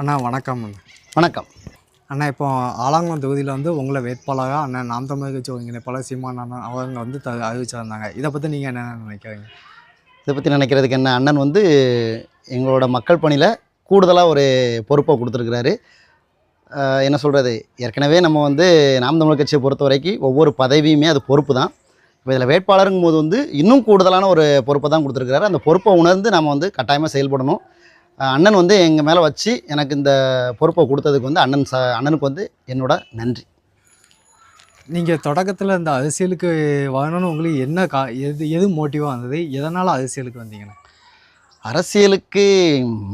அண்ணா வணக்கம் அண்ணா. வணக்கம். அண்ணா இப்போ ஆலாங்குளம் தொகுதியில் வந்து உங்களை வேட்பாளராக அண்ணன் நாம் தமிழர் கட்சி ஒருங்கிணைப்பாளர் சீமான் அண்ணன் அவங்க வந்து அறிவிச்சிருந்தாங்க. இதை பற்றி நீங்கள் என்ன நினைக்கிறீங்க? இதை பற்றி நினைக்கிறதுக்கு என்ன, அண்ணன் வந்து எங்களோட மக்கள் பணியில் கூடுதலாக ஒரு பொறுப்பை கொடுத்துருக்குறாரு. என்ன சொல்கிறது, ஏற்கனவே நம்ம வந்து நாம் தமிழர் கட்சியை பொறுத்த வரைக்கும் ஒவ்வொரு பதவியுமே அது பொறுப்பு தான். இப்போ இதில் வேட்பாளருங்கும் போது வந்து இன்னும் கூடுதலான ஒரு பொறுப்பை தான் கொடுத்துருக்குறாரு. அந்த பொறுப்பை உணர்ந்து நம்ம வந்து கட்டாயமாக செயல்படணும். அண்ணன் வந்து எங்கள் மேலே வச்சு எனக்கு இந்த பொறுப்பை கொடுத்ததுக்கு வந்து அண்ணனுக்கு வந்து என்னோட நன்றி. நீங்கள் தொடக்கத்தில் இந்த அரசியலுக்கு வரணும்னு உங்களுக்கு என்ன எது மோட்டிவாக இருந்தது? எதனால் அரசியலுக்கு வந்தீங்கண்ணா? அரசியலுக்கு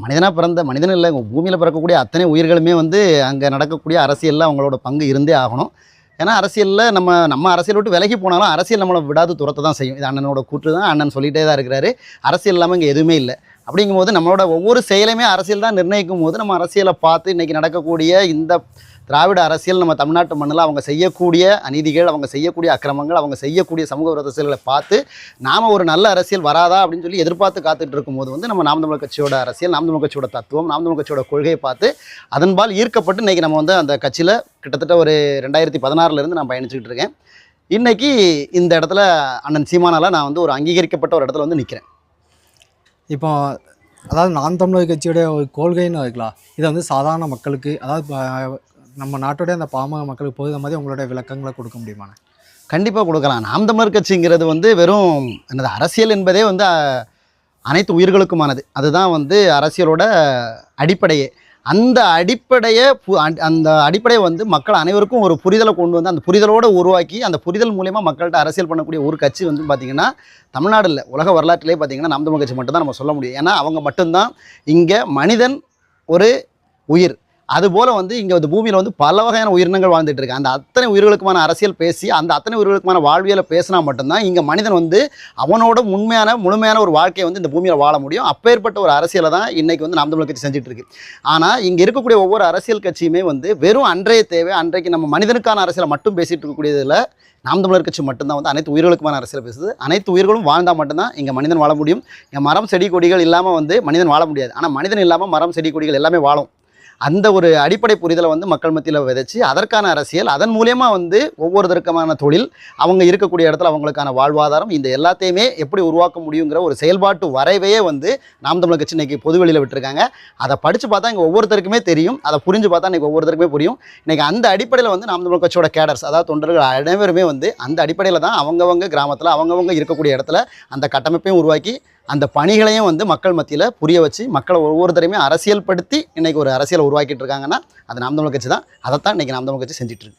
மனிதனாக பிறந்த மனிதன் இல்லை, பூமியில் பிறக்கக்கூடிய அத்தனை உயிர்களுமே வந்து அங்கே நடக்கக்கூடிய அரசியலில் அவங்களோட பங்கு இருந்தே ஆகணும். ஏன்னா அரசியலில் நம்ம அரசியல் விட்டு விலகி போனாலும் அரசியல் நம்மளை விடாது துரத்த தான் செய்யும். இது அண்ணனோட கூற்று தான். அண்ணன் சொல்லிகிட்டே தான் இருக்கிறாரு, அரசியல் இல்லாமல் இங்கே எதுவுமே இல்லை. அப்படிங்கும்போது நம்மளோட ஒவ்வொரு செயலையுமே அரசியல் தான் நிர்ணயிக்கும் போது நம்ம அரசியலை பார்த்து இன்றைக்கி நடக்கக்கூடிய இந்த திராவிட அரசியல் நம்ம தமிழ்நாட்டு மண்ணில் அவங்க செய்யக்கூடிய அநீதிகள், அவங்க செய்யக்கூடிய அக்கிரமங்கள், அவங்க செய்யக்கூடிய சமூக விரோத செயல்களை பார்த்து நாம் ஒரு நல்ல அரசியல் வராதா அப்படின்னு சொல்லி எதிர்பார்த்து காத்துட்டு இருக்கும்போது வந்து நம்ம நாம் தமிழர் கட்சியோட அரசியல், நாம் தமிழர் கட்சியோட தத்துவம், நாம் தமிழர் கட்சியோட கொள்கையை பார்த்து அதன்பால் ஈர்க்கப்பட்டு இன்றைக்கி நம்ம வந்து அந்த கட்சியில் கிட்டத்தட்ட ஒரு 2016 நான் பயணிச்சுக்கிட்டு இருக்கேன். இன்றைக்கி இந்த இடத்துல அண்ணன் சீமானால் நான் வந்து ஒரு அங்கீகரிக்கப்பட்ட ஒரு இடத்துல வந்து நிற்கிறேன். இப்போ அதாவது நாம் தமிழர் கட்சியோடைய ஒரு கொள்கைன்னு இருக்கலாம், இதை வந்து சாதாரண மக்களுக்கு, அதாவது நம்ம நாட்டோடைய அந்த பாமக மக்களுக்கு போகிற மாதிரி உங்களுடைய விளக்கங்களை கொடுக்க முடியுமாண்ணே? கண்டிப்பாக கொடுக்கலாம். நாம் தமிழர் கட்சிங்கிறது வந்து வெறும் என்னது, அரசியல் என்பதே வந்து அனைத்து உயிர்களுக்குமானது. அதுதான் வந்து அரசியலோட அடிப்படையே. அந்த அடிப்படையை வந்து மக்கள் அனைவருக்கும் ஒரு புரிதலை கொண்டு வந்து அந்த புரிதலோடு உருவாக்கி அந்த புரிதல் மூலயமா மக்கள்கிட்ட அரசியல் பண்ணக்கூடிய ஒரு கட்சி வந்து பார்த்திங்கன்னா தமிழ்நாடு இல்லை, உலக வரலாற்றிலே பார்த்திங்கன்னா நாம் தமிழர் கட்சி மட்டும்தான் நம்ம சொல்ல முடியும். ஏன்னா அவங்க மட்டும்தான் இங்கே மனிதன் ஒரு உயிர். அதுபோல் வந்து இங்கே வந்து பூமியில் வந்து பல வகையான உயிரினங்கள் வாழ்ந்துட்டு இருக்கு. அந்த அத்தனை உயிர்களுக்குமான அரசியல் பேசி அந்த அத்தனை உயிர்களுக்குமான வாழ்வியலை பேசினா மட்டும்தான் இங்கே மனிதன் வந்து அவனோட முழுமையான ஒரு வாழ்க்கையை வந்து இந்த பூமியில் வாழ முடியும். அப்பேற்பட்ட ஒரு அரசியலை தான் இன்றைக்கி வந்து நாம் தமிழர் கட்சி செஞ்சுட்டு இருக்கு. ஆனால் இங்கே இருக்கக்கூடிய ஒவ்வொரு அரசியல் கட்சியுமே வந்து வெறும் அன்றைய தேவை, அன்றைக்கு நம்ம மனிதனுக்கான அரசியலை மட்டும் பேசிகிட்டு இருக்கக்கூடியதில் நாம் தமிழர் கட்சி மட்டும்தான் வந்து அனைத்து உயிர்களுக்குமான அரசியல் பேசுது. அனைத்து உயிர்களும் வாழ்ந்தால் மட்டும்தான் இங்கே மனிதன் வாழ முடியும். இங்கே மரம் செடி கொடிகள் இல்லாமல் வந்து மனிதன் வாழ முடியாது. ஆனால் மனிதன் இல்லாமல் மரம் செடி கொடிகள் எல்லாமே வாழும். அந்த ஒரு அடிப்படை புரிதலை வந்து மக்கள் மத்தியில் விதைச்சி அதற்கான அரசியல், அதன் மூலயமா வந்து ஒவ்வொருத்தருக்குமான தொழில், அவங்க இருக்கக்கூடிய இடத்துல அவங்களுக்கான வாழ்வாதாரம், இந்த எல்லாத்தையுமே எப்படி உருவாக்க முடியுங்கிற ஒரு செயல்பாட்டு வரைவையே வந்து நாம் தமிழர் கட்சி இன்றைக்கி பொதுவெளியில் விட்டுருக்காங்க. அதை படித்து பார்த்தா இங்கே ஒவ்வொருத்தருக்குமே தெரியும், அதை புரிஞ்சு பார்த்தா இன்றைக்கி ஒவ்வொருத்தருக்குமே புரியும். இன்றைக்கி அந்த அடிப்படையில் வந்து நாம் தமிழர் கட்சியோட கேடர்ஸ், அதாவது தொண்டர்கள் அனைவருமே வந்து அந்த அடிப்படையில் தான் அவங்கவங்க கிராமத்தில் அவங்கவங்க இருக்கக்கூடிய இடத்துல அந்த கட்டமைப்பையும் உருவாக்கி அந்த பணிகளையும் வந்து மக்கள் மத்தியில் புரிய வச்சு மக்களை ஒவ்வொருத்தரையுமே அரசியல் படுத்தி இன்றைக்கி ஒரு அரசியலை உருவாக்கிட்டு இருக்காங்கன்னா அது நாம் தமிழர் கட்சி தான். அதைத்தான் இன்றைக்கி நாம் தமிழர் கட்சி செஞ்சிட்ருக்கு.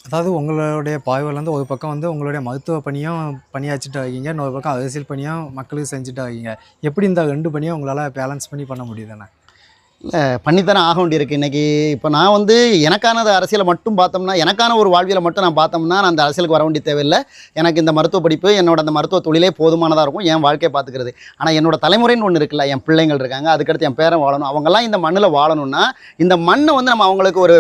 அதாவது உங்களுடைய பாய்வில் ஒரு பக்கம் வந்து உங்களுடைய மருத்துவ பணியும் பணியாற்றிட்டு இருக்கீங்க, இன்னொரு பக்கம் அரசியல் பணியும் மக்களுக்கு செஞ்சுட்டு இருக்கீங்க. எப்படி இந்த 2 பணியும் உங்களால் பேலன்ஸ் பண்ணி பண்ண முடியுதுண்ணே? இல்லை, பண்ணித்தானே ஆக வேண்டியிருக்கு. இன்றைக்கி இப்போ நான் வந்து எனக்கான அரசியலை மட்டும் பார்த்தோம்னா, எனக்கான ஒரு வாழ்வியலை மட்டும் நான் பார்த்தோம்னா நான் அந்த அரசியலுக்கு வர வேண்டிய தேவையில்லை. எனக்கு இந்த மருத்துவ படிப்பு, என்னோட அந்த மருத்துவ தொழிலே போதுமானதாக இருக்கும் என் வாழ்க்கையை பார்த்துக்கிறது. ஆனால் என்னோட தலைமுறைன்னு ஒன்று இருக்குல்ல, என் பிள்ளைங்கள் இருக்காங்க, அதுக்கடுத்து என் பேரன் வாழணும். அவங்கெல்லாம் இந்த மண்ணில் வாழணும்னா இந்த மண்ணை வந்து நம்ம அவங்களுக்கு ஒரு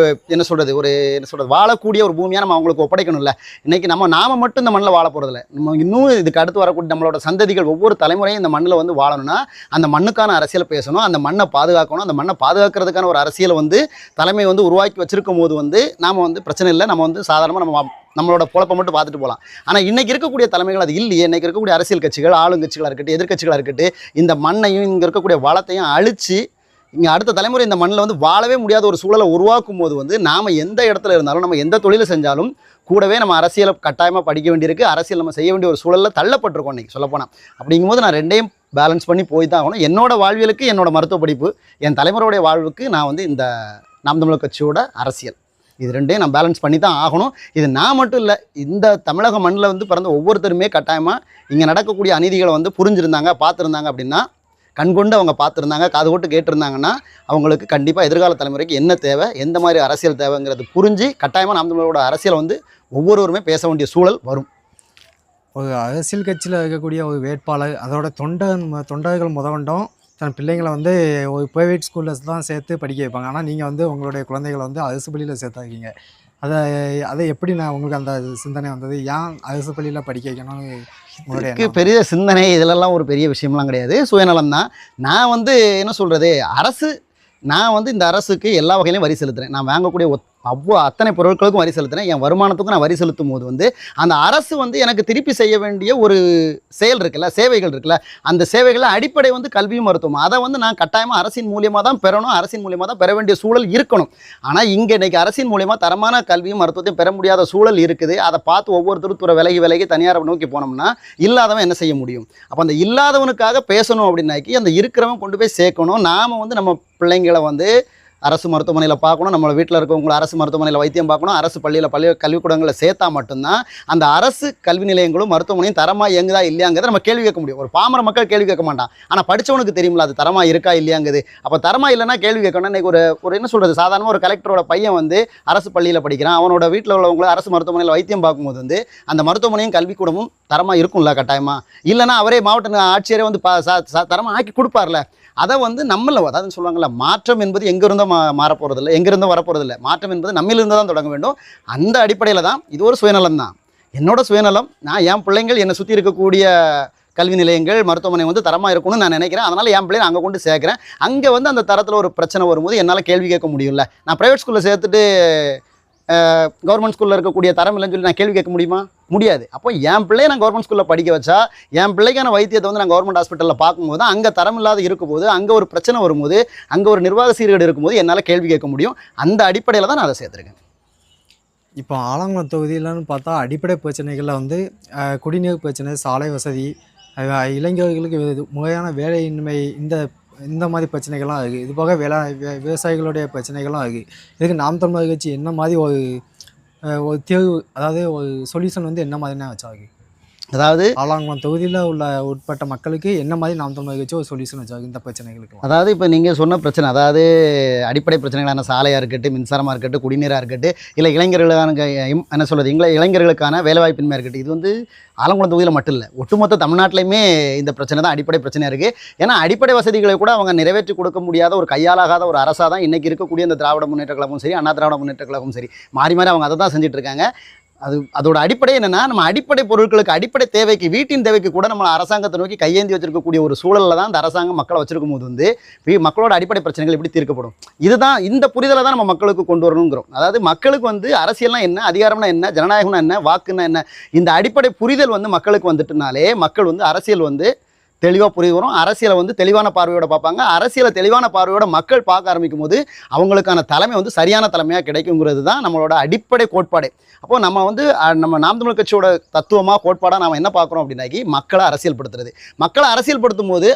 வாழக்கூடிய ஒரு பூமியாக நம்ம அவங்களுக்கு ஒப்படைக்கணும்ல. இன்றைக்கி நாம மட்டும் இந்த மண்ணில் வாழ போகிறதில்ல. நம்ம இன்னும் இதுக்கு அடுத்து வரக்கூடிய நம்மளோட சந்ததிகள் ஒவ்வொரு தலைமுறையும் இந்த மண்ணில் வந்து வாழணும்னா அந்த மண்ணுக்கான அரசியலை பேசணும், அந்த மண்ணை பாதுகாக்கணும். அந்த மண்ணை பாதுகாக்கிறதுக்கான ஒரு அரசியலை வந்து தலைமை வந்து உருவாக்கி வச்சிருக்கும் போது வந்து நாம் வந்து பிரச்சனை இல்லை, நம்ம வந்து சாதாரணமாக நம்மளோட பொழப்பை மட்டும் பார்த்துட்டு போகலாம். ஆனால் இன்றைக்கி இருக்கக்கூடிய தலைமைகள் அது இல்லையே. இன்றைக்கி இருக்கக்கூடிய அரசியல் கட்சிகள், ஆளுங்கட்சிகளாக இருக்கட்டும், எதிர்கட்சிகளாக இருக்கட்டும், இந்த மண்ணையும் இங்கே இருக்கக்கூடிய வளத்தையும் அழித்து இங்கே அடுத்த தலைமுறை இந்த மண்ணில் வந்து வாழவே முடியாத ஒரு சூழலை உருவாக்கும் போது வந்து நாம் எந்த இடத்துல இருந்தாலும், நம்ம எந்த தொழிலை செஞ்சாலும் கூடவே நம்ம அரசியலை கட்டாயமாக படிக்க வேண்டியிருக்கு. அரசியல் நம்ம செய்ய வேண்டிய ஒரு சூழலில் தள்ளப்பட்டிருக்கோம் இன்றைக்கி சொல்லப்போனால். அப்படிங்கும்போது நான் ரெண்டையும் பேலன்ஸ் பண்ணி போய் தான் ஆகணும். என்னோடய வாழ்வியலுக்கு என்னோடய மருத்துவ படிப்பு, என் தலைமுறையுடைய வாழ்வுக்கு நான் வந்து இந்த நாம் தமிழர் கட்சியோட அரசியல், இது ரெண்டையும் நான் பேலன்ஸ் பண்ணி தான் ஆகணும். இது நான் மட்டும் இல்லை, இந்த தமிழக மண்ணில் வந்து பிறந்த ஒவ்வொருத்தருமே கட்டாயமாக இங்கே நடக்கக்கூடிய அநீதிகளை வந்து புரிஞ்சுருந்தாங்க, பார்த்துருந்தாங்க அப்படின்னா, கண்கொண்டு அவங்க பார்த்துருந்தாங்க, காது கொண்டு கேட்டிருந்தாங்கன்னா அவங்களுக்கு கண்டிப்பாக எதிர்கால தலைமுறைக்கு என்ன தேவை, எந்த மாதிரி அரசியல் தேவைங்கிறது புரிஞ்சு கட்டாயமாக நாம் தமிழரோட அரசியலை வந்து ஒவ்வொருவருமே பேச வேண்டிய சூழல் வரும். ஒரு அரசியல் கட்சியில் இருக்கக்கூடிய ஒரு வேட்பாளர் அதோட தொண்டர்கள் முதற்கொண்டும் தன் பிள்ளைங்களை வந்து ஒரு ப்ரைவேட் ஸ்கூலில் தான் சேர்த்து படிக்க வைப்பாங்க. ஆனால் நீங்கள் வந்து உங்களுடைய குழந்தைகளை வந்து அரசு பள்ளியில் சேர்த்தாக்கீங்க. அதை எப்படி உங்களுக்கு அந்த சிந்தனை வந்தது? ஏன் அரசு பள்ளியில் படிக்க வைக்கணும்னு உங்களுடைய பெரிய சிந்தனை? இதிலெல்லாம் ஒரு பெரிய விஷயம்லாம் கிடையாது, சுயநலம் தான். நான் வந்து என்ன சொல்கிறது, அரசு நான் வந்து இந்த அரசுக்கு எல்லா வகையிலையும் வரி செலுத்துகிறேன். நான் வாங்கக்கூடிய அத்தனை பொருட்களுக்கும் வரி செலுத்துகிறேன். என் வருமானத்துக்கும் நான் வரி செலுத்தும் போது வந்து அந்த அரசு வந்து எனக்கு திருப்பி செய்ய வேண்டிய ஒரு செயல் இருக்குல்ல, சேவைகள் இருக்குல்ல, அந்த சேவைகளில் அடிப்படை வந்து கல்வியும் மருத்துவம். அதை வந்து நான் கட்டாயமாக அரசின் மூலியமாக தான் பெறணும், அரசின் மூலியமாக தான் பெற வேண்டிய சூழல் இருக்கணும். ஆனால் இங்கே இன்றைக்கி அரசின் மூலியமாக தரமான கல்வியும் மருத்துவத்தையும் பெற முடியாத சூழல் இருக்குது. அதை பார்த்து ஒவ்வொருத்தரும் விலகி விலகி தனியாரை நோக்கி போனோம்னா இல்லாதவன் என்ன செய்ய முடியும்? அப்போ அந்த இல்லாதவனுக்காக பேசணும் அப்படின்னாக்கி அந்த இருக்கிறவன் கொண்டு போய் சேர்க்கணும். நாம் வந்து நம்ம பிள்ளைங்களை வந்து அரசு மருத்துவமனையில் பார்க்கணும், நம்ம வீட்டில் இருக்கவங்களை அரசு மருத்துவமனையில் வைத்தியம் பார்க்கணும், அரசு கல்விக்கூடங்களில் சேர்த்தா மட்டும்தான் அந்த அரசு கல்வி நிலையங்களும் மருத்துவமனையும் தரமாக இயங்குதா இல்லையாங்கிறத நம்ம கேள்வி கேட்க முடியும். ஒரு பாமர மக்கள் கேள்வி கேட்க மாட்டான், ஆனால் படித்தவனுக்கு தெரியுமில்ல அது தரமாக இருக்கா இல்லையாங்குது. அப்போ தரமாக இல்லைன்னா கேள்வி கேட்கணும். இன்றைக்கி ஒரு என்ன சொல்கிறது, சாதாரணமாக ஒரு கலெக்டரோட பையன் வந்து அரசு பள்ளியில் படிக்கிறான், அவனோட வீட்டில் உள்ளவங்களை அரசு மருத்துவமனையில் வைத்தியம் பார்க்கும்போது வந்து அந்த மருத்துவமனையும் கல்விக்கூடமும் தரமாக இருக்கும்ல கட்டாயமாக. இல்லைனா அவரே மாவட்ட ஆட்சியரே வந்து தரமாக ஆக்கி கொடுப்பார்ல. அதை வந்து நம்மள அதாவது சொல்லுவாங்கள்ல, மாற்றம் என்பது எங்கிருந்தோ மாறப்போகிறதில்ல, எங்கிருந்தோ வரப்போகிறதில்ல. மாற்றம் என்பது நம்மிலிருந்து தான் தொடங்க வேண்டும். அந்த அடிப்படையில் தான் இது ஒரு சுயநலம் தான். என்னோட சுயநலம், நான் என் பிள்ளைங்கள் என்னை சுற்றி இருக்கக்கூடிய கல்வி நிலையங்கள் மருத்துவமனை வந்து தரமாக இருக்கணும்னு நான் நினைக்கிறேன். அதனால் என் பிள்ளைங்க அங்கே கொண்டு சேர்க்குறேன். அங்கே வந்து அந்த தரத்தில் ஒரு பிரச்சனை வரும்போது என்னால் கேள்வி கேட்க முடியும்ல. நான் ப்ரைவேட் ஸ்கூலில் சேர்த்துட்டு கவர்மெண்ட் ஸ்கூலில் இருக்கக்கூடிய தரம் இல்லைன்னு சொல்லி நான் கேள்வி கேட்க முடியுமா? முடியாது. அப்போ என் பிள்ளையை நான் கவர்மெண்ட் ஸ்கூலில் படிக்க வச்சா என் பிள்ளைக்கான வைத்தியத்தை வந்து நான் கவர்மெண்ட் ஹாஸ்பிட்டலில் பார்க்கும்போது அங்கே தரம் இல்லாத இருக்கும்போது, அங்கே ஒரு பிரச்சனை வரும்போது, அங்கே ஒரு நிர்வாக சீர்கேடு இருக்கும்போது என்னால் கேள்வி கேட்க முடியும். அந்த அடிப்படையில் தான் நான் அதை சேர்த்துருக்கேன். இப்போ ஆலங்குளம் தொகுதியிலன்னு பார்த்தா அடிப்படை பிரச்சனைகளில் வந்து குடிநீர் பிரச்சனை, சாலை வசதி, இளைஞர்களுக்கு முறையான வேலையின்மை, இந்த மாதிரி பிரச்சனைகள்லாம் இருக்குது. இது போக விவசாயிகளுடைய பிரச்சனைகள்லாம் இருக்குது. இதுக்கு நாம் தமிழர் கட்சி என்ன மாதிரி ஒரு தீர்வு, அதாவது ஒரு சொல்யூஷன் வந்து என்ன மாதிரினா வச்சாங்க? அதாவது ஆலங்குளம் தொகுதியில் உள்ள உட்பட்ட மக்களுக்கு என்ன மாதிரி நாம் தமிழர் கட்சி ஒரு சொல்யூஷன் வச்சாங்க இந்த பிரச்சனைகளுக்கு? அதாவது இப்போ நீங்கள் சொன்ன பிரச்சனை, அதாவது அடிப்படை பிரச்சனைகளான சாலையாக இருக்கட்டும், மின்சாரமாக இருக்கட்டும், குடிநீராக இருக்கட்டும், இல்லை இளைஞர்களுக்கான என்ன சொல்கிறது இளைஞர்களுக்கான வேலைவாய்ப்பின்மையாக இருக்கட்டும், இது வந்து ஆலங்குளம் தொகுதியில் மட்டும் இல்லை, ஒட்டுமொத்த தமிழ்நாட்டிலையுமே இந்த பிரச்சனை தான் அடிப்படை பிரச்சனையாக இருக்குது. ஏன்னா அடிப்படை வசதிகளை கூட அவங்க நிறைவேற்றி கொடுக்க முடியாத ஒரு கையாலாகாத ஒரு அரசாக தான் இன்றைக்கி இருக்கக்கூடிய இந்த திராவிட முன்னேற்ற கழகமும் சரி, அண்ணா திராவிட முன்னேற்ற கழகமும் சரி, மாறி மாறி அவங்க அதை தான் செஞ்சுட்டு இருக்காங்க. அதோட அடிப்படை என்னன்னா, நம்ம அடிப்படை பொருட்களுக்கு, அடிப்படை தேவைக்கு, வீட்டின் தேவைக்கு கூட நம்ம அரசாங்கத்தை நோக்கி கையேந்தி வச்சிருக்கக்கூடிய ஒரு சூழலில் தான் இந்த அரசாங்கம் மக்களை வச்சிருக்கும் போது வந்து மக்களோட அடிப்படை பிரச்சனைகள் எப்படி தீர்க்கப்படும்? இதுதான், இந்த புரிதலை தான் நம்ம மக்களுக்கு கொண்டு வரணுங்கிறோம். அதாவது மக்களுக்கு வந்து அரசியல்னா என்ன, அதிகாரம்னா என்ன, ஜனநாயகம்னா என்ன, வாக்குன்னா என்ன, இந்த அடிப்படை புரிதல் வந்து மக்களுக்கு வந்துட்டுனாலே மக்கள் வந்து அரசியல் வந்து தெளிவாக புரிய வரும். அரசியலை வந்து தெளிவான பார்வையோட பார்ப்பாங்க. அரசியலை தெளிவான பார்வையோட மக்கள் பார்க்க ஆரம்பிக்கும் போது அவங்களுக்கான தலைமை வந்து சரியான தலைமையாக கிடைக்குங்கிறது தான் நம்மளோட அடிப்படை கோட்பாடு. அப்போது நம்ம வந்து நம்ம நாம் தமிழர் கட்சியோட தத்துவமாக கோட்பாடாக நாம் என்ன பார்க்குறோம் அப்படின்னாக்கி, மக்களை அரசியல்படுத்துறது. மக்களை அரசியல்படுத்தும் போது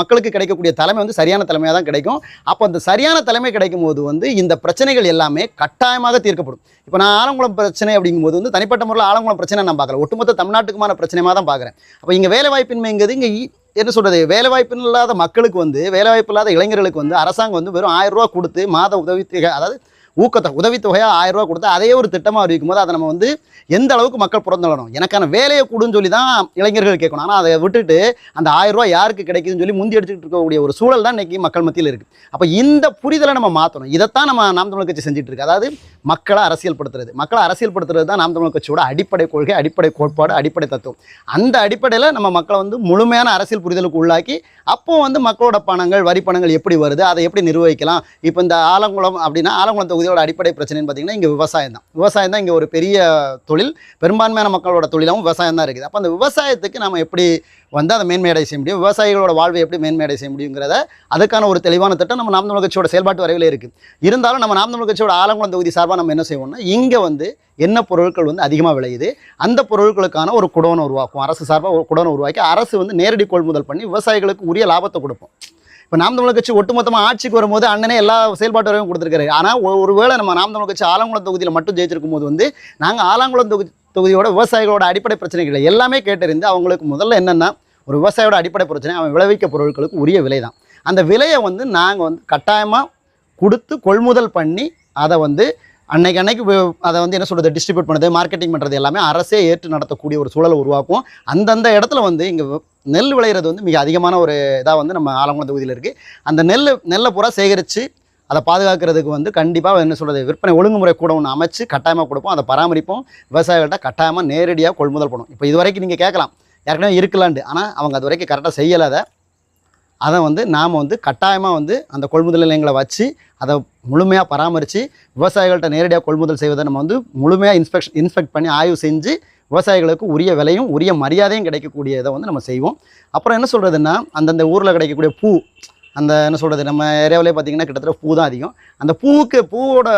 மக்களுக்கு கிடைக்கக்கூடிய தலைமை வந்து சரியான தலைமையாக தான் கிடைக்கும். அப்போ அந்த சரியான தலைமை கிடைக்கும் போது வந்து இந்த பிரச்சனைகள் எல்லாமே கட்டாயமாக தீர்க்கப்படும். இப்போ நான் ஆலங்குளம் பிரச்சனை அப்படிங்கும்போது வந்து தனிப்பட்ட முறையில் ஆலங்குளம் பிரச்சனை நான் பார்க்கல, ஒட்டுமொத்த தமிழ்நாட்டுக்குமான பிரச்சனையாக தான் பார்க்குறேன். அப்போ இங்கே வேலைவாய்ப்பின்மைங்கிறது இங்கே என்ன சொல்கிறது, வேலைவாய்ப்பு இல்லாத மக்களுக்கு வந்து, வேலைவாய்ப்பு இல்லாத இளைஞர்களுக்கு வந்து அரசாங்கம் வந்து வெறும் 1000 ரூபா கொடுத்து மாத உதவித்தொகை, அதாவது உதவித்தொகையாக 1000 ரூபா கொடுத்து அதையே ஒரு திட்டமாக அறிவிக்கும் போது அதை நம்ம வந்து எந்த அளவுக்கு மக்கள் புறந்தள்ளணும், எனக்கான வேலையை கொடுன்னு சொல்லி தான் இளைஞர்கள் கேட்கணும். ஆனால் அதை விட்டுட்டு அந்த 1000 ரூபா யாருக்கு கிடைக்குதுன்னு சொல்லி முந்தி அடிச்சுட்டு இருக்கக்கூடிய ஒரு சூழல் தான் இன்றைக்கி மக்கள் மத்தியில் இருக்குது. அப்போ இந்த புரிதலை நம்ம மாற்றணும். இதைத்தான் நம்ம நாம் தமிழர் கட்சி செஞ்சுட்டு இருக்கு. அதாவது மக்களை அரசியல்படுத்துறது தான் நாம் தமிழர் கட்சியோட அடிப்படை கொள்கை, அடிப்படை கோட்பாடு, அடிப்படை தத்துவம். அந்த அடிப்படையில் நம்ம மக்களை வந்து முழுமையான அரசியல் புரிதலுக்கு உள்ளாக்கி அப்போ வந்து மக்களோட பணங்கள், வரி பணங்கள் எப்படி வருது, அதை எப்படி நிர்வகிக்கலாம். இப்போ இந்த ஆலங்குளம் அப்படின்னா, ஆலங்குளம் தொகுதியோட அடிப்படை பிரச்சனைன்னு பார்த்தீங்கன்னா இங்கே விவசாயம் தான் இங்கே ஒரு பெரிய தொழில். பெரும்பான்மையான மக்களோட தொழிலாகவும் விவசாயம் தான் இருக்குது. அப்போ அந்த விவசாயத்துக்கு நம்ம எப்படி வந்து அதை மேன்மையடை செய்ய முடியும், விவசாயிகளோட வாழ்வை எப்படி மேன்மையடை செய்ய முடியுங்கிறத அதுக்கான ஒரு தெளிவான திட்டம் நம்ம நாம் தமிழர் கட்சியோட செயல்பாட்டு வரைவில் இருக்குது. இருந்தாலும் நம்ம நாம் தமிழர் கட்சியோட ஆலங்குளம் தொகுதி சார்பாக நம்ம என்ன செய்வோம்னா, இங்கே வந்து என்ன பொருட்கள் வந்து அதிகமாக விளையுது, அந்த பொருட்களுக்கான ஒரு குடோனை உருவாக்கும். அரசு சார்பாக ஒரு குடோனை உருவாக்கி அரசு வந்து நேரடி கொள்முதல் பண்ணி விவசாயிகளுக்கு உரிய லாபத்தை கொடுப்போம். இப்போ நாம் தமிழர் கட்சி ஒட்டுமொத்தமாக ஆட்சிக்கு வரும்போது அண்ணனே எல்லா செயல்பாட்டு வரையும் கொடுத்துருக்காரு. ஆனால் ஒருவேளை நம்ம நாம் தமிழர் கட்சி ஆலங்குளம் தொகுதியில் மட்டும் ஜெயிச்சிருக்கும் போது வந்து நாங்கள் ஆலங்குளம் தொகுதியோட விவசாயிகளோட அடிப்படை பிரச்சனைகளை எல்லாமே கேட்டறிந்து அவங்களுக்கு முதல்ல என்னென்னா, ஒரு விவசாயியோட அடிப்படை பிரச்சனை அவன் விளைவிக்க பொருட்களுக்கு உரிய விலை தான். அந்த விலையை வந்து நாங்கள் வந்து கட்டாயமாக கொடுத்து கொள்முதல் பண்ணி அதை வந்து அன்னைக்கு அதை வந்து என்ன சொல்கிறது, டிஸ்ட்ரிபியூட் பண்ணுறது, மார்க்கெட்டிங் பண்ணுறது எல்லாமே அரசே ஏற்று நடத்தக்கூடிய ஒரு சூழலை உருவாக்கும். அந்தந்த இடத்துல வந்து இங்கே நெல் விளையிறது வந்து மிக அதிகமான ஒரு இதாக வந்து நம்ம ஆலங்குளம் தொகுதியில் இருக்குது. அந்த நெல்லை பூரா சேகரித்து அதை பாதுகாக்கிறதுக்கு வந்து கண்டிப்பாக என்ன சொல்கிறது, விற்பனை ஒழுங்குமுறை கூட ஒன்று அமைச்சு கட்டாயமாக கொடுப்போம். அதை பராமரிப்போம். விவசாயிகள்கிட்ட கட்டாயமாக நேரடியாக கொள்முதல் பண்ணும். இப்போ இது வரைக்கும் நீங்கள் கேட்கலாம், ஏற்கனவே இருக்கலான்ட்டு, ஆனால் அவங்க அது வரைக்கும் கரெக்டாக செய்யலை. அதை வந்து நாம் வந்து கட்டாயமாக வந்து அந்த கொள்முதல் நிலையங்களை வச்சு அதை முழுமையாக பராமரித்து விவசாயிகள்கிட்ட நேரடியாக கொள்முதல் செய்வதை நம்ம வந்து முழுமையாக இன்ஸ்பெக்ட் பண்ணி ஆய்வு செஞ்சு விவசாயிகளுக்கு உரிய விலையும் உரிய மரியாதையும் கிடைக்கக்கூடிய இதை வந்து நம்ம செய்வோம். அப்புறம் என்ன சொல்கிறதுன்னா, அந்தந்த ஊரில் கிடைக்கக்கூடிய பூ, அந்த என்ன சொல்கிறது, நம்ம ஏரியாவிலே பார்த்திங்கன்னா கிட்டத்தட்ட பூ தான் அதிகம். அந்த பூவோட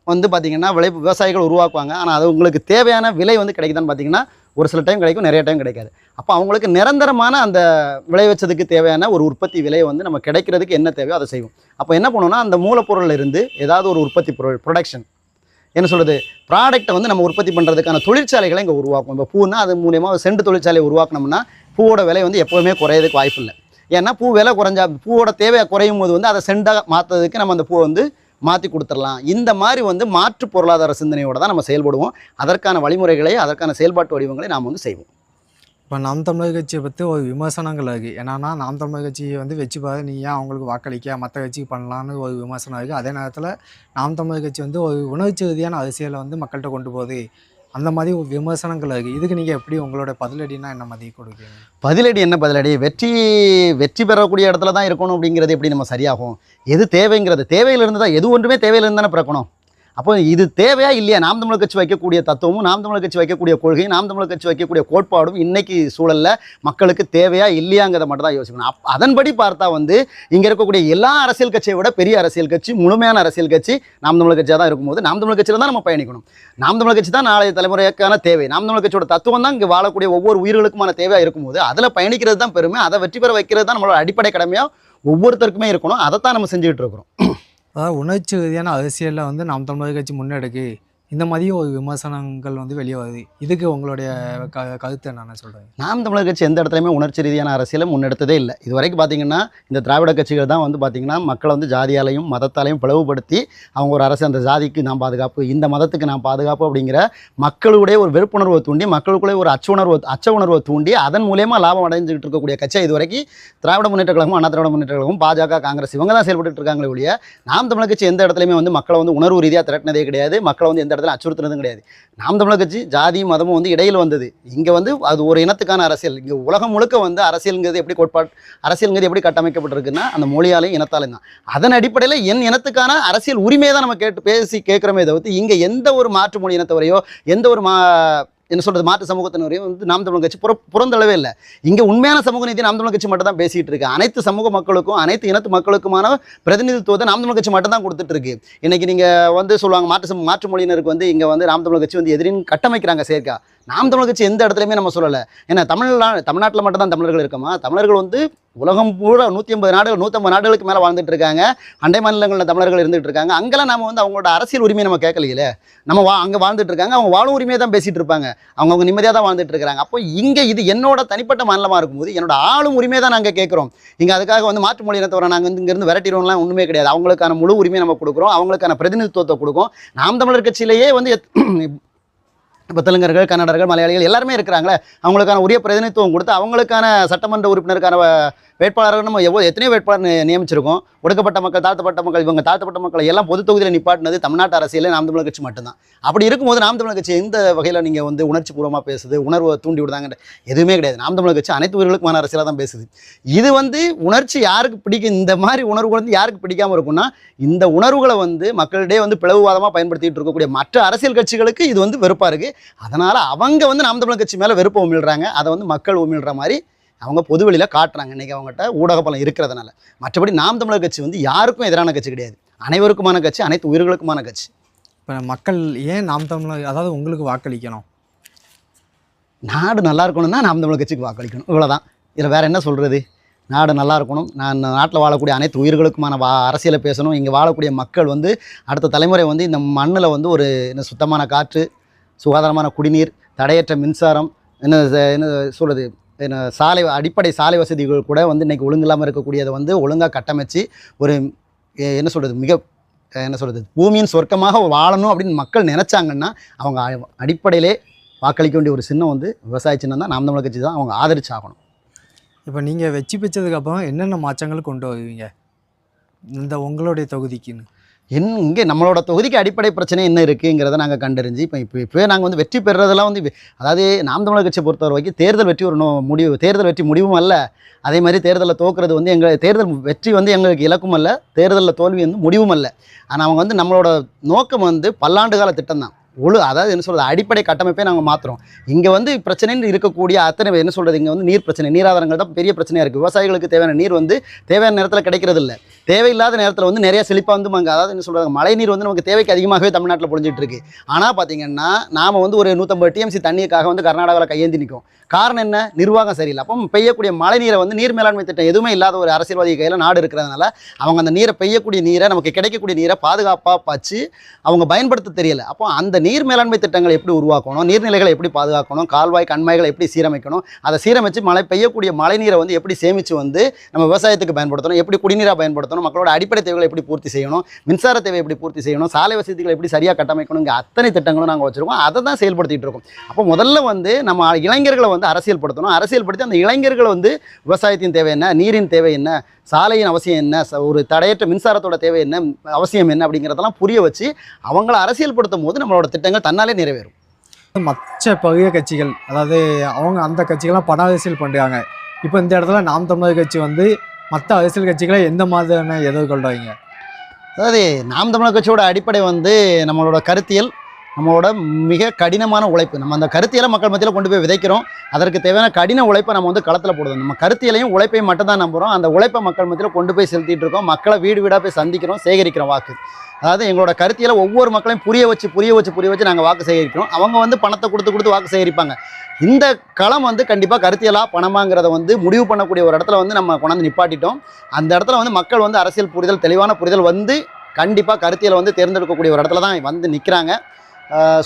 வந்து பார்த்திங்கன்னா விவசாயிகள் உருவாக்குவாங்க. ஆனால் அது உங்களுக்கு தேவையான விலை வந்து கிடைக்குதான்னு பார்த்திங்கன்னா ஒரு சில டைம் கிடைக்கும், நிறைய டைம் கிடைக்காது. அப்போ அவங்களுக்கு நிரந்தரமான அந்த விளைவிச்சதுக்கு தேவையான ஒரு உற்பத்தி விலையை வந்து நம்ம கிடைக்கிறதுக்கு என்ன தேவையோ அதை செய்வோம். அப்போ என்ன பண்ணுவோம்னா, அந்த மூலப்பொருளில் இருந்து ஏதாவது ஒரு உற்பத்தி பொருள் ப்ரொடக்ஷன் என்ன சொல்கிறது ப்ராடக்ட்டை வந்து நம்ம உற்பத்தி பண்ணுறதுக்கான தொழிற்சாலைகளை இங்கே உருவாக்கும். இப்போ பூன்னா அது மூலியமாக சென்ட் தொழிற்சாலையை உருவாக்கணும்னா பூவோட விலை வந்து எப்போவுமே குறையிறதுக்கு வாய்ப்பு இல்லை. ஏன்னா பூ விலை குறைஞ்சா பூவோட தேவையை குறையும் போது வந்து அதை சென்டாக மாற்றுறதுக்கு நம்ம அந்த பூவை வந்து மாற்றி கொடுத்துடலாம். இந்த மாதிரி வந்து மாற்று பொருளாதார சிந்தனையோடு தான் நம்ம செயல்படுவோம். அதற்கான வழிமுறைகளை, அதற்கான செயல்பாட்டு வடிவங்களை நாம் வந்து செய்வோம். இப்போ நாம் தமிழர் கட்சியை பற்றி ஒரு விமர்சனங்கள் இருக்குது. என்னன்னா, நாம் தமிழர் கட்சியை வந்து வச்சு பாரு, நீ ஏன் அவங்களுக்கு வாக்களிக்க, மற்ற கட்சிக்கு பண்ணலான்னு ஒரு விமர்சனம் இருக்குது. அதே நேரத்தில் நாம் தமிழர் கட்சி வந்து ஒரு உணர்ச்சி ரீதியான அரசியலை வந்து மக்கள்கிட்ட கொண்டு போகுது, அந்த மாதிரி ஒரு விமர்சனங்கள் இருக்குது. இதுக்கு நீங்கள் எப்படி உங்களோட பதிலடினா என்ன மாதிரி கொடுக்குறீங்க? பதிலடி என்ன பதிலடி? வெற்றி பெறக்கூடிய இடத்துல தான் இருக்கணும் அப்படிங்கிறது எப்படி நம்ம சரியாகும்? எது தேவைங்கிறது தேவையிலிருந்து தான், எது ஒன்றுமே தேவையிலிருந்து தானே பிறக்கணும். அப்போ இது தேவையா இல்லையா? நாம் தமிழர் கட்சி வைக்கக்கூடிய தத்துவமும், நாம் தமிழர் கட்சி வைக்கக்கூடிய கொள்கையும், நாம் தமிழர் கட்சி வைக்கக்கூடிய கோட்பாடும் இன்னைக்கு சூழலில் மக்களுக்கு தேவையா இல்லையாங்கிறத மட்டும் தான் யோசிக்கணும். அதன்படி பார்த்தா வந்து இங்கே இருக்கக்கூடிய எல்லா அரசியல் கட்சியை விட பெரிய அரசியல் கட்சி, முழுமையான அரசியல் கட்சி நாம் தமிழர் கட்சியாக தான் இருக்கும்போது நாம் தமிழர் கட்சியில் தான் நம்ம பயணிக்கணும். நாம் தமிழர் கட்சி தான் நாளைய தலைமுறைக்கான தேவை. நாம் தமிழர் கட்சியோட தத்துவம் தான் இங்கே வாழக்கூடிய ஒவ்வொரு உயிர்களுக்குமான தேவையாக இருக்கும்போது அதில் பயணிக்கிறது தான் பெருமை. அதை வெற்றி பெற வைக்கிறது தான் நம்மளோட அடிப்படை கடமையாக ஒவ்வொருத்தருக்குமே இருக்கணும். அதைத்தான் நம்ம செஞ்சுக்கிட்டு இருக்கிறோம். அதாவது உணர்ச்சி ரீதியான அரசியலில் வந்து நாம் தமிழர் கட்சி முன்னெடுக்கு, இந்த மாதிரி ஒரு விமர்சனங்கள் வந்து வெளியே வருது. இதுக்கு உங்களுடைய கருத்து என்னென்ன சொல்கிறீங்க? நாம் தமிழர் கட்சி எந்த இடத்துலையுமே உணர்ச்சி ரீதியான அரசியலை முன்னெடுத்ததே இல்லை. இது வரைக்கும் பார்த்தீங்கன்னா இந்த திராவிட கட்சிகள் தான் வந்து பார்த்திங்கன்னா மக்களை வந்து ஜாதியாலையும் மதத்தாலையும் பிளவுபடுத்தி அவங்க ஒரு அரசு, அந்த ஜாதிக்கு நான் பாதுகாப்பு, இந்த மதத்துக்கு நான் பாதுகாப்பு அப்படிங்கிற மக்களுடைய ஒரு வெறுப்புணர்வை தூண்டி, மக்களுக்குள்ளே ஒரு அச்ச உணர்வை தூண்டி அதன் மூலயமா லாபம் அடைஞ்சிக்கிட்டு இருக்கக்கூடிய கட்சியை இது வரைக்கும் திராவிட முன்னேற்ற கழகம், அண்ணா திராவிட முன்னேற்ற கழகம், பாஜக, காங்கிரஸ் இவங்க தான் செயல்பட்டு இருக்காங்களே ஒழிய நாம் தமிழர் கட்சி எந்த இடத்துலையுமே வந்து மக்களை வந்து உணர்வு ரீதியாக திரட்டினதே கிடையாது. மக்களை வந்து எந்த இடத்துல அச்சுறுத்துனதும் கிடையாது. நாம் தமிழர் கட்சி ஜாதி மதமும் வந்து இடையில் வந்தது. இங்கே வந்து அது ஒரு இனத்துக்கான அரசியல். இங்கே உலகம் முழுக்க வந்து அரசியல்ங்கிறது எப்படி கட்டமைக்கப்பட்டிருக்குன்னா அந்த மொழியாலையும் இனத்தாலையும் தான். அதன் அடிப்படையில் என் இனத்துக்கான அரசியல் உரிமையை தான் நம்ம கேட்குறோமே தவிர்த்து இங்கே எந்த ஒரு மாற்று மொழி இனத்தவரையோ எந்த ஒரு என்ன சொல்கிறது மாற்று சமூகத்தினரையும் வந்து நாம் தமிழர் கட்சி புறந்தளவே இல்லை. இங்கே உண்மையான சமூக நீதி நாம் தமிழர் கட்சி மட்டும் தான் பேசிகிட்டு இருக்கு. அனைத்து சமூக மக்களுக்கும், அனைத்து இனத்து மக்களுக்குமான பிரதிநிதித்துவத்தை நாம் தமிழர் கட்சி மட்டும் தான் கொடுத்துட்டு இருக்கு. இன்றைக்கி நீங்கள் வந்து சொல்லுவாங்க மாற்று மொழியினருக்கு வந்து இங்கே வந்து நாம் தமிழர் கட்சி வந்து எதிரின்னு கட்டமைக்கிறாங்க சேர்க்கா. நாம் தமிழர் கட்சி எந்த இடத்துலையுமே நம்ம சொல்லலை. ஏன்னா தமிழ்நாட்டில் மட்டும் தான் தமிழர்கள் இருக்கமா? தமிழர்கள் வந்து உலகம் பூரா 150 நாடுகளுக்கு மேலே வாழ்ந்துட்டு இருக்காங்க. அண்டை மாநிலங்களில் தமிழர்கள் இருந்துகிட்டு இருக்காங்க. அங்கெல்லாம் நம்ம வந்து அவங்களோட அரசியல் உரிமையை நம்ம கேட்கலையிலே. நம்ம அங்கே வாழ்ந்துட்டு இருக்காங்க, அவங்க வாழும் உரிமையை தான் பேசிகிட்டு இருப்பாங்க. அவங்க நிம்மதியாக தான் வாழ்ந்துட்டு இருக்கிறாங்க. அப்போ இங்கே இது என்னோட தனிப்பட்ட மாநிலமாக இருக்கும்போது என்னோட ஆளும் உரிமையை தான் நாங்கள் கேட்குறோம். இங்கே அதுக்காக வந்து மாற்று மொழி இனத்தவரை நாங்கள் வந்து இங்கேருந்து விரட்டிடுவோம்லாம் ஒன்றுமே கிடையாது. அவங்களுக்கான முழு உரிமையை நம்ம கொடுக்குறோம், அவங்களுக்கான பிரதிநிதித்துவத்தை கொடுக்கும். நாம் தமிழர் கட்சியிலேயே வந்து இப்போ தெலுங்கர்கள், கன்னடர்கள், மலையாளிகள் எல்லாருமே இருக்கிறாங்களே, அவங்களுக்கான உரிய பிரதிநிதித்துவம் கொடுத்து அவங்களுக்கான சட்டமன்ற உறுப்பினருக்கான வேட்பாளர்கள் நம்ம எத்தனையோ வேட்பாளர் நியமிச்சிருக்கோம். ஒடுக்கப்பட்ட மக்கள், தாழ்த்தப்பட்ட மக்கள், இவங்க தாழ்த்தப்பட்ட மக்களை எல்லாம் பொது தொகுதியில் நிப்பாட்டினது தமிழ்நாட்டு அரசியலே நாம் தமிழர் கட்சி மட்டும்தான். அப்படி இருக்கும்போது நாம் தமிழர் கட்சி எந்த வகையில் நீங்கள் வந்து உணர்ச்சி பூர்வமாக பேசுது, உணர்வை தூண்டி விடுதாங்க எதுவுமே கிடையாது. நாம் தமிழர் கட்சி அனைத்து உயிர்களுக்குமான அரசியலாக தான் பேசுது. இது வந்து உணர்ச்சி யாருக்கு பிடிக்கும், இந்த மாதிரி உணர்வுகள் வந்து யாருக்கு பிடிக்காமல் இருக்கும்னா, இந்த உணர்வுகளை வந்து மக்களிடையே வந்து பிளவுவாதமாக பயன்படுத்திட்டு இருக்கக்கூடிய மற்ற அரசியல் கட்சிகளுக்கு இது வந்து வெறுப்பாக இருக்குது. அதனால் அவங்க வந்து நாம் தமிழர் கட்சி மேலே வெறுப்பை உமிழ்றாங்க. அதை வந்து மக்கள் உமிழ்ற மாதிரி அவங்க பொதுவெளியில் காட்டுறாங்க. இன்றைக்கி அவங்ககிட்ட ஊடக பலம் இருக்கிறதுனால. மற்றபடி நாம் தமிழர் கட்சி வந்து யாருக்கும் எதிரான கட்சி கிடையாது. அனைவருக்குமான கட்சி, அனைத்து உயிர்களுக்குமான கட்சி. இப்போ மக்கள் ஏன் நாம் தமிழர், அதாவது உங்களுக்கு வாக்களிக்கணும்? நாடு நல்லா இருக்கணும்னா நாம் தமிழர் கட்சிக்கு வாக்களிக்கணும், இவ்வளோதான். இதில் வேறு என்ன சொல்கிறது? நாடு நல்லா இருக்கணும், நான் நாட்டில் வாழக்கூடிய அனைத்து உயிர்களுக்குமான அரசியலை பேசணும். இங்கே வாழக்கூடிய மக்கள் வந்து அடுத்த தலைமுறை வந்து இந்த மண்ணில் வந்து ஒரு சுத்தமான காற்று, சுகாதாரமான குடிநீர், தடையற்ற மின்சாரம், என்ன சொல்கிறது, அடிப்படை சாலை வசதிகள் கூட வந்து இன்றைக்கி ஒழுங்கில்லாமல் இருக்கக்கூடியதை வந்து ஒழுங்காக கட்டமைச்சு ஒரு என்ன சொல்கிறது பூமியின் சொர்க்கமாக வாழணும் அப்படின்னு மக்கள் நினச்சாங்கன்னா அவங்க அடிப்படையிலே வாக்களிக்க வேண்டிய ஒரு சின்னம் வந்து விவசாய சின்னம் தான். நாம் தமிழர் கட்சி தான் அவங்க ஆதரிச்சாகணும். இப்போ நீங்கள் வெற்றி பெற்றதுக்கப்புறம் என்னென்ன மாற்றங்கள் கொண்டு வருவீங்க இந்த உங்களுடைய தொகுதிக்குன்னு? இங்கே நம்மளோட தொகுதிக்கு அடிப்படை பிரச்சனை என்ன இருக்குங்கிறத நாங்கள் கண்டறிஞ்சு இப்போவே நாங்கள் வந்து வெற்றி பெறுறதெல்லாம் வந்து அதாவது நாம் தமிழர் கட்சியை பொறுத்தவரை வரைக்கும் தேர்தல் வெற்றி ஒரு தேர்தல் வெற்றி முடிவும் அல்ல. அதே மாதிரி தேர்தலில் தோக்குறது வந்து தேர்தல் வெற்றி வந்து எங்களுக்கு இலக்கும் அல்ல, தேர்தலில் தோல்வி வந்து முடிவும் அல்ல. ஆனால் அவங்க வந்து நம்மளோட நோக்கம் வந்து பல்லாண்டு கால திட்டம் தான். அதாவது என்ன சொல்கிறது, அடிப்படை கட்டமைப்பே நாங்கள் மாற்றுறோம். இங்கே வந்து பிரச்சனைன்னு இருக்கக்கூடிய அத்தனை என்ன சொல்கிறது, இங்கே வந்து நீர் பிரச்சனை, நீராதாரங்கள் தான் பெரிய பிரச்சனையாக இருக்குது. விவசாயிகளுக்கு தேவையான நீர் வந்து தேவையான நேரத்தில் கிடைக்கிறது இல்லை. தேவையில்லாத நேரத்தில் வந்து நிறைய செழிப்பாக வந்து அதாவது என்ன சொல்கிறது, மழை நீர் வந்து நமக்கு தேவைக்கு அதிகமாகவே தமிழ்நாட்டில் பொழிஞ்சிட்டு இருக்கு. ஆனால் பார்த்தீங்கன்னா நாம் வந்து ஒரு 150 TMC தண்ணிக்காக வந்து கர்நாடகாவில் கையேந்தி நிற்கும். காரணம் என்ன? நிர்வாகம் சரியில்லை. அப்போ பெய்யக்கூடிய மழை நீரை வந்து நீர் மேலாண்மை திட்டம் எதுவுமே இல்லாத ஒரு அரசியல்வாதி கையில் நாடு இருக்கிறதுனால அவங்க அந்த நீரை பெய்யக்கூடிய நீரை நமக்கு கிடைக்கக்கூடிய நீரை பாதுகாப்பாக வச்சு அவங்க பயன்படுத்த தெரியலை. அப்போ அந்த நீர் மேலாண்மை திட்டங்களை எப்படி உருவாக்கணும், நீர்நிலைகளை எப்படி பாதுகாக்கணும், கால்வாய் கண்மாய்களை எப்படி சீரமைக்கணும், அதை சீரமைச்சு பெய்யக்கூடிய மழை நீரை வந்து எப்படி சேமித்து வந்து நம்ம விவசாயத்துக்கு பயன்படுத்தணும், எப்படி குடிநீராக பயன்படுத்தணும், மக்களோட அடிப்படை தேவைகளை எப்படி பூர்த்தி செய்யணும், மின்சார தேவை எப்படி பூர்த்தி செய்யணும், சாலை வசதிகளை எப்படி சரியாக கட்டமைக்கணும், இங்கே அத்தனை திட்டங்களும் நாங்கள் வச்சுருக்கோம். அதை தான் செயல்படுத்திகிட்டு இருக்கோம். அப்போ முதல்ல வந்து நம்ம இளைஞர்களை வந்து அரசியல்படுத்தணும். அரசியல்படுத்தி அந்த இளைஞர்களை வந்து விவசாயத்தின் தேவை என்ன, நீரின் தேவை என்ன, சாலையின் அவசியம் என்ன, ஒரு தடையற்ற மின்சாரத்தோட தேவை என்ன, அவசியம் என்ன அப்படிங்கிறதெல்லாம் புரிய வச்சு அவங்கள அரசியல்படுத்தும் போது நம்மளோட திட்டங்கள் தன்னாலே நிறைவேறும். மற்ற பகுதிய கட்சிகள், அதாவது அவங்க அந்த கட்சிகள்லாம் பண அரசியல் பண்ணுறாங்க. இப்போ இந்த இடத்துல நாம் தமிழர் கட்சி வந்து மற்ற அரசியல் கட்சிகளை எந்த மாதிரியான எதிர்கொள்றாங்க? அதாவது நாம் தமிழர் கட்சியோட அடிப்படை வந்து நம்மளோட கருத்தியல், நம்மளோட மிக கடினமான உழைப்பு. நம்ம அந்த கருத்தியலை மக்கள் மத்தியில் கொண்டு போய் விதைக்கிறோம். அதற்கு தேவையான கடின உழைப்பை நம்ம வந்து களத்தில் போடுவோம். நம்ம கருத்தியலையும் உழைப்பையும் மட்டும் தான் நம்புகிறோம். அந்த உழைப்பை மக்கள் மத்தியில் கொண்டு போய் செலுத்திட்டு இருக்கோம். மக்களை வீடு வீடாக போய் சந்திக்கிறோம், சேகரிக்கிறோம் வாக்கு. அதாவது எங்களோட கருத்தியலை ஒவ்வொரு மக்களையும் புரிய வச்சு நாங்கள் வாக்கு சேகரிக்கிறோம். அவங்க வந்து பணத்தை கொடுத்து வாக்கு சேகரிப்பாங்க. இந்த களம் வந்து கண்டிப்பாக கருத்தியலா பணமாங்கிறத வந்து முடிவு பண்ணக்கூடிய ஒரு இடத்துல வந்து நம்ம கொண்டாந்து நிப்பாட்டிட்டோம். அந்த இடத்துல வந்து மக்கள் வந்து அரசியல் புரிதல், தெளிவான புரிதல் வந்து கண்டிப்பாக கருத்தியலை வந்து தேர்ந்தெடுக்கக்கூடிய ஒரு இடத்துல தான் வந்து நிற்கிறாங்க.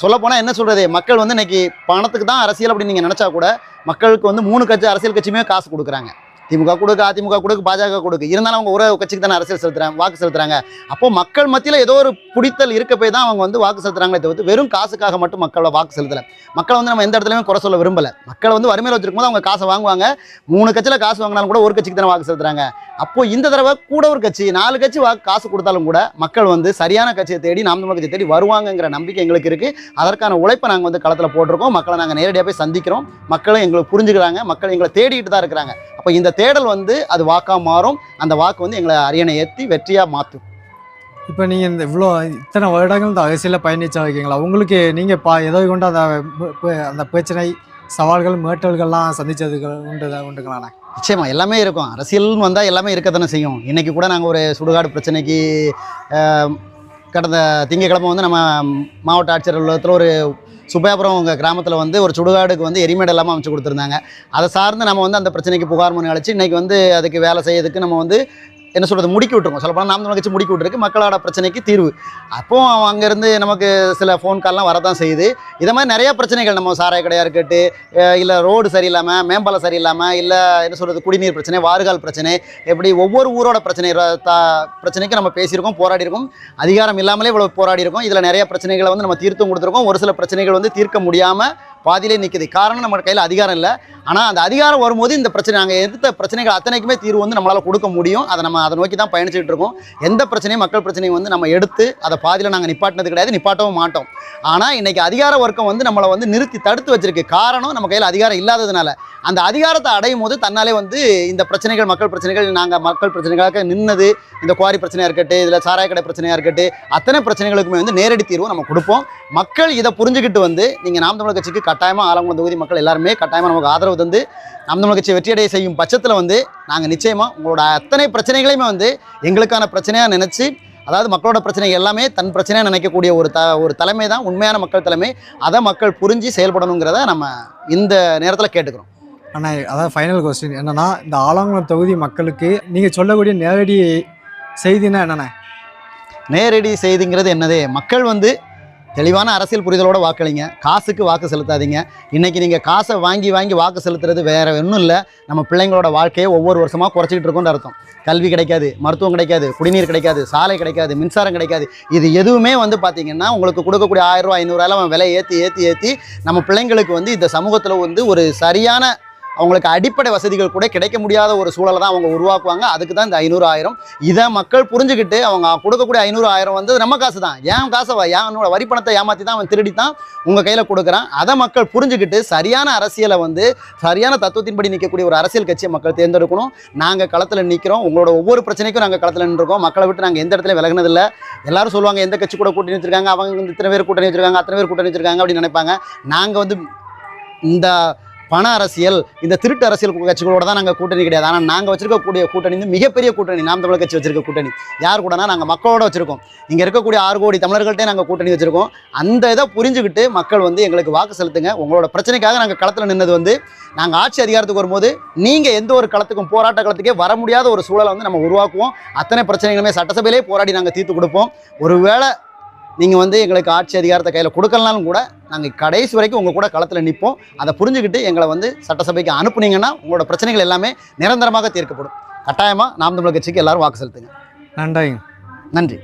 சொல்லப்போனால் என்ன சொல்கிறது, மக்கள் வந்து இன்றைக்கி பணத்துக்கு தான் அரசியல் அப்படின்னு நீங்கள் நினச்சா கூட மக்களுக்கு வந்து 3 அரசியல் கட்சியுமே காசு கொடுக்குறாங்க. திமுக கொடுக்கு, அதிமுக கொடுக்கு, பாஜக கொடுக்கு. இருந்தாலும் அவங்க ஒரு கட்சிக்கு தானே அரசியல் செலுத்துறாங்க, வாக்கு செலுத்துறாங்க. அப்போ மக்கள் மத்தியில் ஏதோ ஒரு பிடித்தல் இருக்க போய் தான் அவங்க வந்து வாக்கு செலுத்துறாங்களே தவிர்த்து வெறும் காசுக்காக மட்டும் மக்களை வாக்கு செலுத்தலை. மக்களை வந்து நம்ம எந்த இடத்துலையுமே குறை சொல்ல விரும்பலை. மக்களை வந்து வறுமையில் வச்சிருக்கும் போது அவங்க காசை வாங்குவாங்க. 3 கட்சியில் காசு வாங்கினாலும் கூட ஒரு கட்சிக்கு தானே வாக்கு செலுத்துறாங்க. அப்போ இந்த தடவை கூட ஒரு கட்சி 4 கட்சி காசு கொடுத்தாலும் கூட மக்கள் வந்து சரியான கட்சியை தேடி, நாம் தமிழர் கட்சியை தேடி வருவாங்கங்கிற நம்பிக்கை எங்களுக்கு இருக்குது. அதற்கான உழைப்பை நாங்கள் வந்து களத்தில் போட்டிருக்கோம். மக்களை நாங்கள் நேரடியாக போய் சந்திக்கிறோம். மக்களும் எங்களுக்கு புரிஞ்சுக்கிறாங்க. மக்கள் எங்களை தேடிட்டு தான் இருக்கிறாங்க. அப்போ இந்த தேடல் வந்து அது வாக்காக மாறும். அந்த வாக்கு வந்து எங்களை அரியணை ஏற்றி வெற்றியாக மாற்றும். இப்போ நீங்கள் இந்த இத்தனை வருடங்கள் இந்த அரசியலில் பயணிச்சா இருக்கீங்களா? உங்களுக்கு நீங்கள் ஏதோ கொண்டு அந்த பிரச்சனை, சவால்கள், மேட்டல்கள்லாம் சந்திச்சதுக்கு உண்டுங்களாண்ணே? நிச்சயமா எல்லாமே இருக்கும். அரசியல்னு வந்தால் எல்லாமே இருக்கத்தானே செய்யும். இன்றைக்கி கூட நாங்கள் ஒரு சுடுகாடு பிரச்சனைக்கு கடந்த திங்கட்கிழமை வந்து நம்ம மாவட்ட ஆட்சியர் அலுவலகத்தில் ஒரு சுப்பையாபுரம் உங்கள் கிராமத்தில் வந்து ஒரு சுடுகாடுக்கு வந்து எரிமேடு எல்லாமே அமைச்சு கொடுத்துருந்தாங்க. அதை சார்ந்து நம்ம வந்து அந்த பிரச்சனைக்கு புகார் மனு அளித்து இன்றைக்கி வந்து அதுக்கு வேலை செய்யறதுக்கு நம்ம வந்து என்ன சொல்கிறது முடுக்கி விட்டுருக்கோம். சொல்லப்போனால் நாம் தமிழர் கட்சி முடுக்கி விட்டுருக்கு. மக்களோட பிரச்சனைக்கு தீர்வு. அப்போது அங்கேருந்து நமக்கு சில ஃபோன் கால்லாம் வரதான் செய்யுது. இதை மாதிரி நிறையா பிரச்சனைகள், நம்ம சாராய கடையாக இருக்கட்டும், இல்லை ரோடு சரியில்லாமல், மேம்பாலம் சரியில்லாமல், இல்லை என்ன சொல்கிறது குடிநீர் பிரச்சனை, வாறுகால் பிரச்சனை, எப்படி ஒவ்வொரு ஊரோட பிரச்சனைக்கு நம்ம பேசியிருக்கோம், போராடியிருக்கோம். அதிகாரம் இல்லாமலே இவ்வளோ போராடியிருக்கோம். இதில் நிறைய பிரச்சனைகளை வந்து நம்ம தீர்த்தும் கொடுத்துருக்கோம். ஒரு சில பிரச்சனைகள் வந்து தீர்க்க முடியாமல் பாதியிலே நிற்குது. காரணம் நம்ம கையில் அதிகாரம் இல்லை. ஆனால் அந்த அதிகாரம் வரும்போது இந்த பிரச்சனை, நாங்கள் எடுத்த பிரச்சனைகள் அத்தனைக்குமே தீர்வு வந்து நம்மளால் கொடுக்க முடியும். அதை நோக்கி தான் பயணிச்சுட்டு இருக்கோம். எந்த பிரச்சனையும், மக்கள் பிரச்சனையும் வந்து நம்ம எடுத்து அதை பாதியில் நாங்கள் நிப்பாட்டினது கிடையாது, நிப்பாட்டவும் மாட்டோம். ஆனால் இன்றைக்கி அதிகார வர்க்கம் வந்து நம்மளை வந்து நிறுத்தி தடுத்து வச்சிருக்கு. காரணம் நம்ம கையில் அதிகாரம் இல்லாததுனால. அந்த அதிகாரத்தை அடையும் போது தன்னாலே வந்து இந்த பிரச்சனைகள், மக்கள் பிரச்சனைகள், நாங்கள் மக்கள் பிரச்சனைகளுக்காக நின்னது, இந்த குவாரி பிரச்சனையாக இருக்கட்டும், இதில் சாராய கடை பிரச்சனையாக இருக்கட்டும், அத்தனை பிரச்சனைகளுக்குமே வந்து நேரடி தீர்வு நம்ம கொடுப்போம். மக்கள் இதை புரிஞ்சுக்கிட்டு வந்து நீங்கள் நாம் தமிழர் கட்சிக்கு கட்டாயமாக ஆலங்குளம் தொகுதி மக்கள் எல்லாருமே கட்டாயமாக நமக்கு ஆதரவு தந்து நாம் தமிழர் கட்சியை வெற்றியடைய செய்யும் பட்சத்தில் வந்து நாங்கள் நிச்சயமாக உங்களோட அத்தனை பிரச்சனைகளையுமே வந்து எங்களுக்கான பிரச்சனையாக நினச்சி, அதாவது மக்களோட பிரச்சனைகள் எல்லாமே தன் பிரச்சனையாக நினைக்கக்கூடிய ஒரு தலைமை தான் உண்மையான மக்கள் தலைமை. அதை மக்கள் புரிஞ்சு செயல்படணுங்கிறத நம்ம இந்த நேரத்தில் கேட்டுக்கிறோம். ஆனால் அதாவது ஃபைனல் கொஸ்டின் என்னென்னா, இந்த ஆலங்குளம் தொகுதி மக்களுக்கு நீங்கள் சொல்லக்கூடிய நேரடி செய்தினா என்னென்ன? நேரடி செய்திங்கிறது என்னது, மக்கள் வந்து தெளிவான அரசியல் புரிதலோட வாக்களிங்க. காசுக்கு வாக்கு செலுத்தாதீங்க. இன்றைக்கி நீங்கள் காசை வாங்கி வாக்கு செலுத்துறது வேறு ஒன்றும் இல்லை. நம்ம பிள்ளைங்களோட வாழ்க்கையை ஒவ்வொரு வருஷமாக குறைச்சிக்கிட்டு இருக்கோம்னு அர்த்தம். கல்வி கிடைக்காது, மருத்துவம் கிடைக்காது, குடிநீர் கிடைக்காது, சாலை கிடைக்காது, மின்சாரம் கிடைக்காது. இது எதுவுமே வந்து பார்த்திங்கன்னா உங்களுக்கு கொடுக்கக்கூடிய 1000 ரூபா 500 ரூபாய் விலை ஏற்றி நம்ம பிள்ளைங்களுக்கு வந்து இந்த சமூகத்தில் வந்து ஒரு சரியான அவங்களுக்கு அடிப்படை வசதிகள் கூட கிடைக்க முடியாத ஒரு சூழலை தான் அவங்க உருவாக்குவாங்க. அதுக்கு தான் இந்த 500 1000 இதை மக்கள் புரிஞ்சுக்கிட்டு அவங்க கொடுக்கக்கூடிய 500 1000 வந்து நம்ம காசு தான், ஏன் காசை என்னோட வரி பணத்தை ஏமாற்றி தான் அவன் திருடி தான் உங்கள் கையில் கொடுக்குறான். அதை மக்கள் புரிஞ்சுக்கிட்டு சரியான அரசியலை வந்து சரியான தத்துவத்தின்படி நிற்கக்கூடிய ஒரு அரசியல் கட்சியை மக்கள் தேர்ந்தெடுக்கணும். நாங்கள் களத்தில் நிற்கிறோம், உங்களோட ஒவ்வொரு பிரச்சனைக்கும் நாங்கள் களத்தில் நின்றுருக்கோம். மக்களை விட்டு நாங்கள் எந்த இடத்துல விலகினதில்லை. எல்லாரும் சொல்லுவாங்க எந்த கட்சி கூட கூட்டணி வச்சிருக்காங்க, அவங்க இத்தனை பேர் கூட்டணி வச்சிருக்காங்க, அத்தனை பேர் கூட்டணி வச்சிருக்காங்க அப்படின்னு நினைப்பாங்க. நாங்கள் வந்து இந்த பண அரசியல், இந்த திருட்டு அரசியல் கட்சிகளோட தான் நாங்கள் கூட்டணி கிடையாது. ஆனால் நாங்கள் வச்சிருக்கக்கூடிய கூட்டணி வந்து மிகப்பெரிய கூட்டணி. நாம் தமிழர் கட்சி வச்சிருக்க கூட்டணி யார் கூடனா நாங்கள் மக்களோட வச்சிருக்கோம். இங்கே இருக்கக்கூடிய 6 கோடி தமிழர்கள்ட்டே நாங்கள் கூட்டணி வச்சிருக்கோம். அந்த இதை புரிஞ்சுக்கிட்டு மக்கள் வந்து எங்களுக்கு வாக்கு செலுத்துங்க. உங்களோட பிரச்சனைக்காக நாங்கள் களத்தில் நின்னது வந்து நாங்கள் ஆட்சி அதிகாரத்துக்கு வரும்போது நீங்கள் எந்த ஒரு களத்துக்கும் போராட்ட களத்துக்கே வர முடியாத ஒரு சூழலை வந்து நம்ம உருவாக்குவோம். அத்தனை பிரச்சனைகளுமே சட்டசபையிலே போராடி நாங்கள் தீர்த்து கொடுப்போம். ஒருவேளை நீங்கள் வந்து எங்களுக்கு ஆட்சி அதிகாரத்தை கையில் கொடுக்கலனாலும் கூட நாங்கள் கடைசி வரைக்கும் உங்கள் கூட களத்தில் நிற்போம். அதை புரிஞ்சுக்கிட்டு எங்களை வந்து சட்டசபைக்கு அனுப்புனீங்கன்னா உங்களோட பிரச்சனைகள் எல்லாமே நிரந்தரமாக தீர்க்கப்படும். கட்டாயமாக நாம் தமிழர் கட்சிக்கு எல்லாரும் வாக்கு செலுத்துங்க. நன்றிங்க. நன்றி.